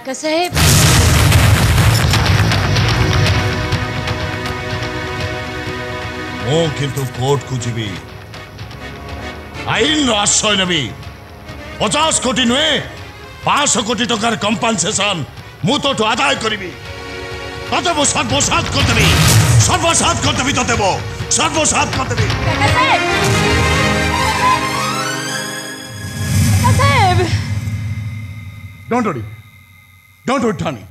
काका साहेब मो किंतु कोर्ट को जीवी आईन आश्रय नबी 50 कोटी नुहे 500 कोटी टकार कंपनसेशन मु तो आदाय करी तते वो सर्वसात करदेवी सर्वसात करदेवी तते वो सर्वसात करदेवी काका साहेब डोंट वरी ठानी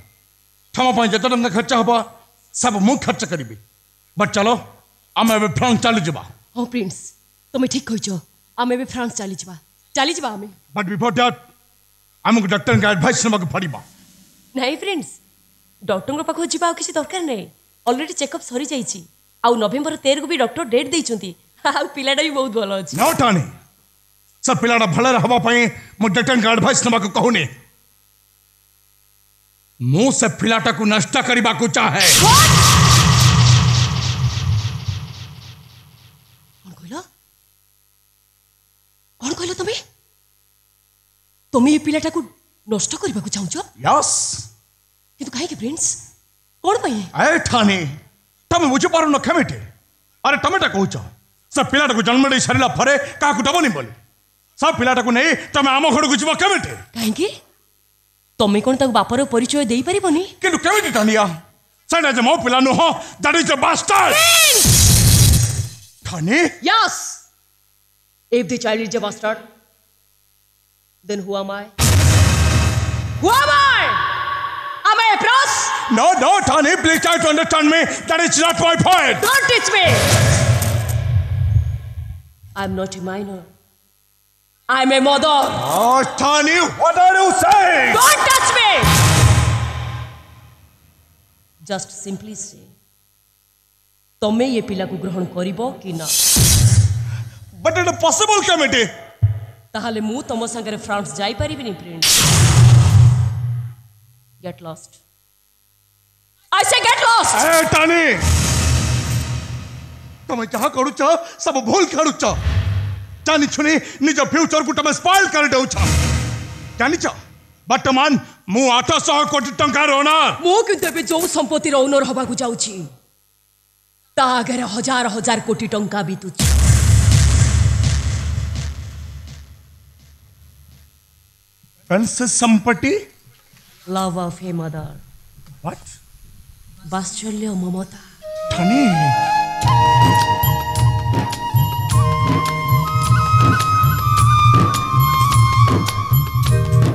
क्षमा पाई जत टंका खर्च हबा सब मु खर्च करी बट चलो आम ए फ्रांस चली जावा हाँ प्रिंस तुम्हें ठीक कह आम ए फ्रांस चली जावा आम बट बिफोर दैट आमको डॉक्टर का एडवाइस नवा पड़वा नहीं फ्रेंड्स डॉक्टर पाखु जावा किसी दरकार नहीं ऑलरेडी चेकअप सरी जाइए आउ नवेम्बर 13 को भी डॉक्टर डेट देइचंती आउ पिलाटा भी बहुत भलो अछि नो ठानी सब पिलाटा भलर हवा पई मु डॉक्टर का एडवाइस नवा को कहूनी मु से पिलाटा को नष्ट करबा को चाहे कौन कहल तुम्हें तुम्हें ये पिलाटा को नष्ट करबा को चाहछो यस किंतु काहे के प्रिंस कौन पई ए ठानी तमे बुझ पारो न खमेटे अरे तमेटा कहूछ सब पिलाटा को जन्म दे सरिला फरे का को दबनी बोले सब पिलाटा को नहीं तमे आम घर को जीव केमेटे काहे के तमे कोन तक बापर परिचय देई परिबनी किंतु केमेटे ठानिया सडा जे मो पिला नो हो दैट इज अ बास्टर्ड ठानी yes if the child is a bastard then who am I am I a pros no Tani please try to understand me that is not my point don't teach me I'm not a minor I'm a mother oh Tani what are you saying don't touch me just simply say तमे ये पिला को ग्रहण करिबो कि ना but it possible committee ताहले मु तम संगे फ्रांस जाई परिबिनी प्रिंस गेट लॉस्ट आई से गेट लॉस्ट ए टानी तमे जहा करूछ सब भूल करूछ जानी छुनी निज फ्यूचर को तमे स्पॉइल कर देउछ जानी छ वर्तमान मु 800 कोटी टंका ओनर मु किंतु बे जो संपत्ति रो ओनर हबा को जाउछि ता अगर हजार हजार कोटी टंका बीतुछ Princess संपत्ति love of a mother what वात्सल्य ममता ठनी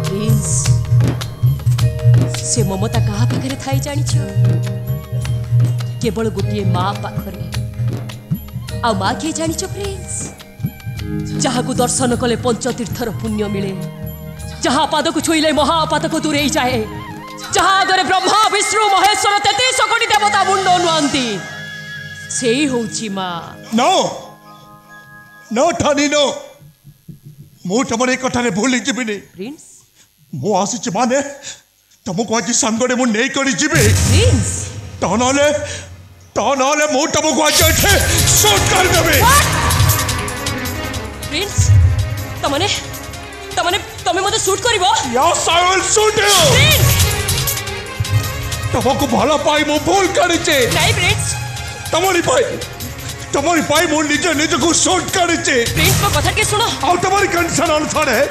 प्रिंस से ममता कहा पाखरे थाई जानी छ केवल गोटे माँ पाखरे आ माँ किए जानी छ प्रिंस जहाँ को दर्शन कले पंचतीर्थर पुण्य मिले जहाँ पाद को छुईले महापात को दूरे जाए जहाँ आगे ब्रह्मा विष्णु महेश्वर 33 कोटी देवता मुंड नुआंती से होची माँ नो नो ठानी नो मु तमरे कथारे भूली जिबिनी प्रिंस मु आसी माने तुमको आज संगड़े मु नहीं करी जिबी प्रिंस तो नले मु तुमको आज एठे शूट कर देबे प्रिंस तमने मते शूट करिवो yes I will shoot you prince तुमको भला पाई मु भूल करिचे नहीं प्रिंस तुम्हारी पाई मु निज को शूट करिचे प्रिंस को कथा के सुनो आ तुम्हारी कंडीशन अनुसार है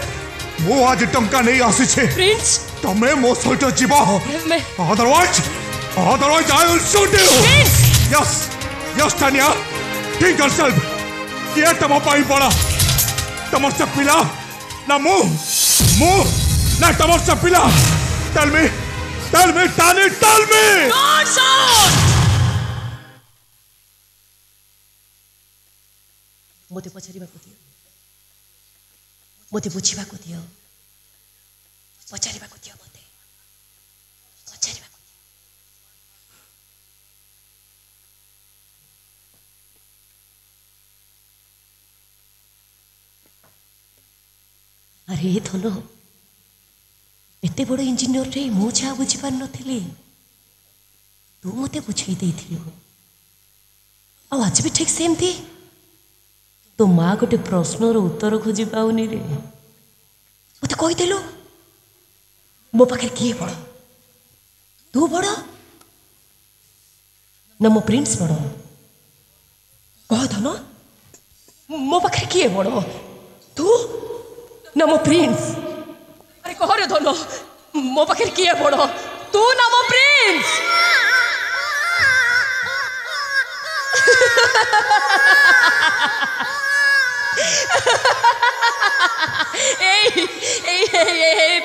मु आज टंका नहीं आसी छे प्रिंस तमे मो सहित जीवा मैं otherwise I will shoot you Prince yes Tania think yourself ये तम पाई पड़ा तमर से पिला ना मु ना तमर से पिला tell me Tani tell me don't shout मोते पछारिबा को दियो मोते बुझिबा को दियो पछारिबा को दियो मोते पछारिबा को दियो अरे धनो एते बड़ इंजीनियर रे मो छा बुझी पार नथिली तू मते बुझाई देथिलु आ आज भी ठीक सेम थी तो माँ गोटे प्रश्नर उत्तर खोजी पाऊनी रे मत कहीदेलु मो पाखे किए बड़ तू बड़ ना मो प्रिंस बड़ कह धन मो पाखे किए बड़ तू ना मो प्रिंस अरे कह रे धन मो पाखे किए बड़ तू ना मो प्रिंस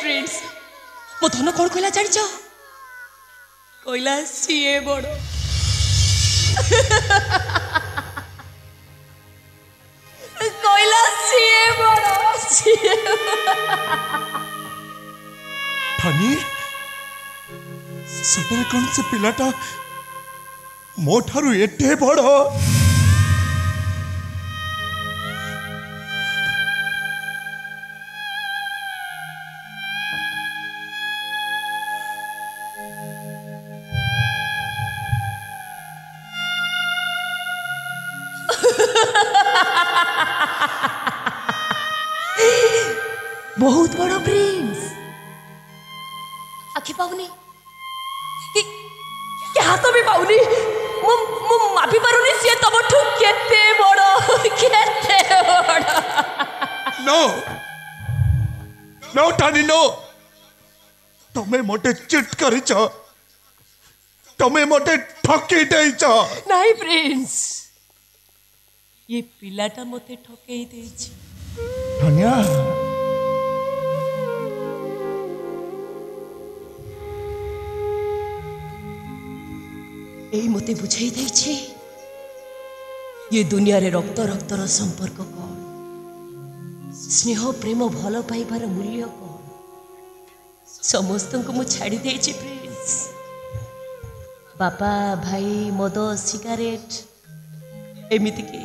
प्रिंस मो धन कौन कहला जान कहला सीए बड़ कहला सीए बड़ सीए ठानी सटर कौन से पिलाटा मो ठारू एटे बड़ बहुत बड़ा प्रिंस आखि पाऊनी क्या तो भी पाऊनी मु मापी पारुनी से तमठु केते बड़ नो नो ठानी नो तमे मोटे चिट करिछ तमे मोटे ठकी देइछ नहीं प्रिंस ये पिलाटा मते ठकेई देछि धनिया यही मते बुझाई देछि ये दुनिया रे रक्त रक्तर संपर्क कौन स्नेह प्रेम भल पाइबार मूल्य कौन समस्त को मु छाड़ी देछि प्रिंस बापा भाई मद सिगारेट एमिति के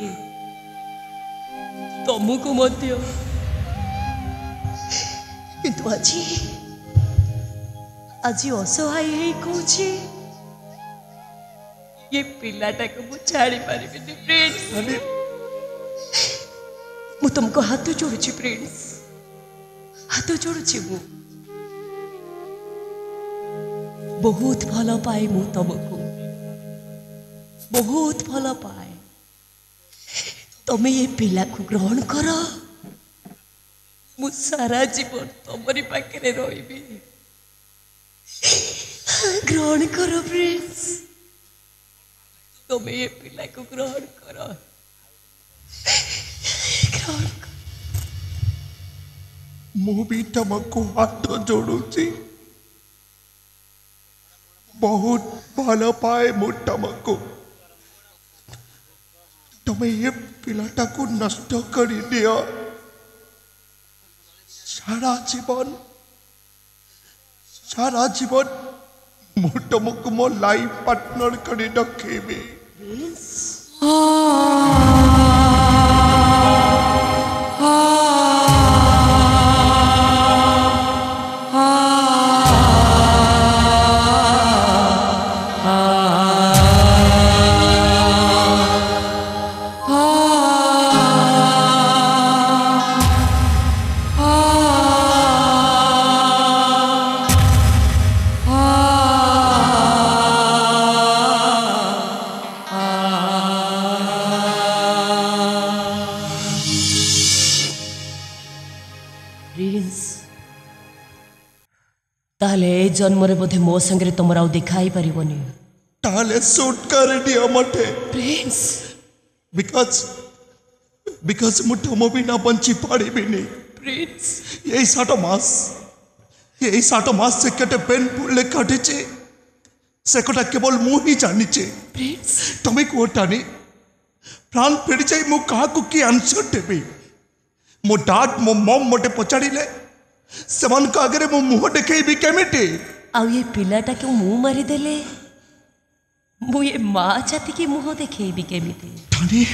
तुमको मध्य किंतु आज असहाय है कहूँ ये पिलाटा को मु छाड़ी पारिबिनी प्रिंस मु तुमको हाथ जोड़ुची प्रिंस हाथ जोड़ुची मु बहुत भल पाए मु तुमको बहुत भल पाए तमे ये पिला को ग्रहण कर मु सारा जीवन तमरी पाखे रही ग्रहण कर प्रिंस तमे ये पिला को ग्रहण कर ग्रहण कर मु भी तुमको हाथ जोड़ुची बहुत भल पाए मु तुमको तमे ये पिलाटा को नष्ट कर दियो सारा जीवन मु तुमको मो लाइफ पार्टनर कर रखेबी ताले जन्म रे बोधे मो संगे तुम आउ देखाई पारिबनी ताले शूट कर दियो मटे प्रिंस बिकॉज मु तुम बिना बंची पारिबिनी प्रिंस यही 7 मास से केटे पेनफुल कटिचे से कटा केवल मु ही जानिचे प्रिंस तमे कोटानी प्राण फेड़ी जाई मु कहा को की आंसर देबी मो डैड मो मम मोटे पचाड़िले सेमान का आगे मो मुह देखेबी केमिटी आउ ये पिलाटा क्यों मुंह मारी देले मु ये माँ चाहती कि मुह देखेबी केमिटी ठानी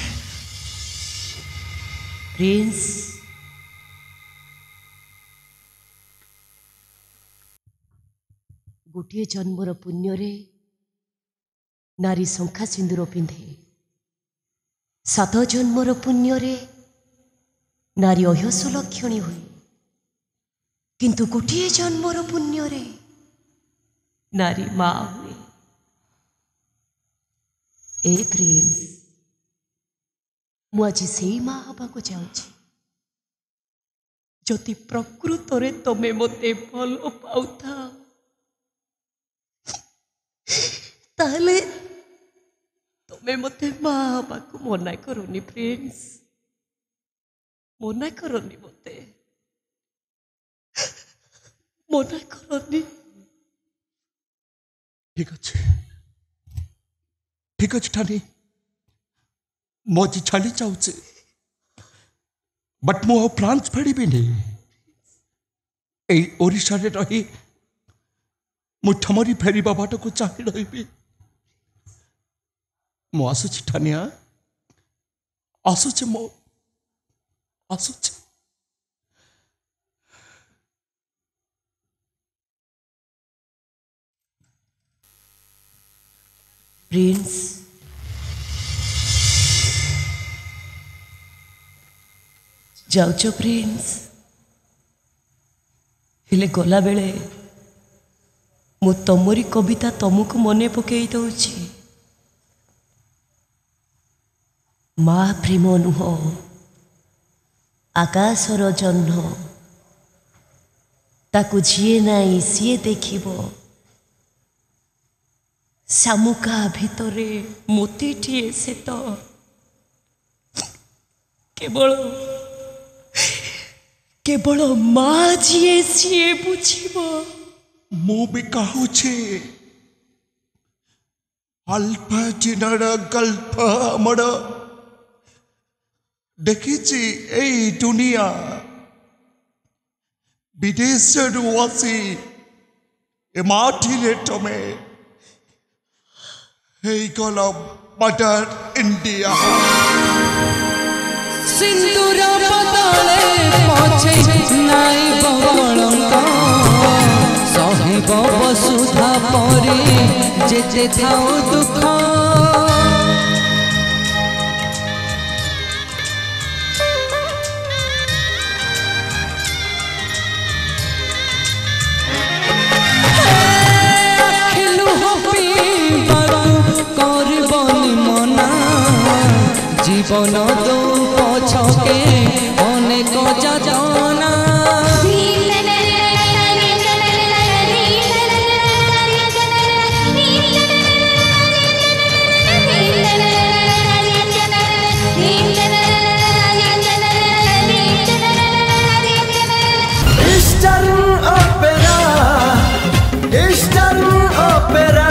प्रिंस गोटे जन्मर पुण्य नारी शंखा सिंदूर पिंधे 7 जन्मर पुण्य नारी अयस लक्षणी हुए किंतु गोटे जन्मर पुण्य नारी माँ हुए। ए प्रिंस मुझे से माँ हवा को जाऊँगी जदि प्रकृत में तमें मते भल पाउथा ताहले तमें मते माँ हवा को मना करोनी प्रिंस, मना करोनी मते, मना करोनी। ठीक अच्छे ठानी मजी छाड़ी जाऊे बट मु फ्रांस फेरबिनी ओडिशा रे रही मुठमरी फेरवा बाट को चाहि रही। मु आसुची ठानिया आसुची मो आसुची। प्रिंस जाऊच प्रिंस हेले गला बेले मु तमरी कविता तुमको मने पकई दउछि। माँ प्रेम नुह आकाशर जह्न ताकू जीए नाई सीए देखिबो शामुका भितरे मोतीटिए से तो केवल केवल माँ जीए सीए बुझिबो। मु भी कहूचे अल्प जिनर गल्प हमर देखिछि एई दुनिया विदेश आसी ए माटी रे तमे गल मदर इंडिया। सिंदूर बदले पछे नाई बगलंक सहिब वसुधा परी जेते थाउ दुख। जीवन दो पछके अनेक जातना Eastern opera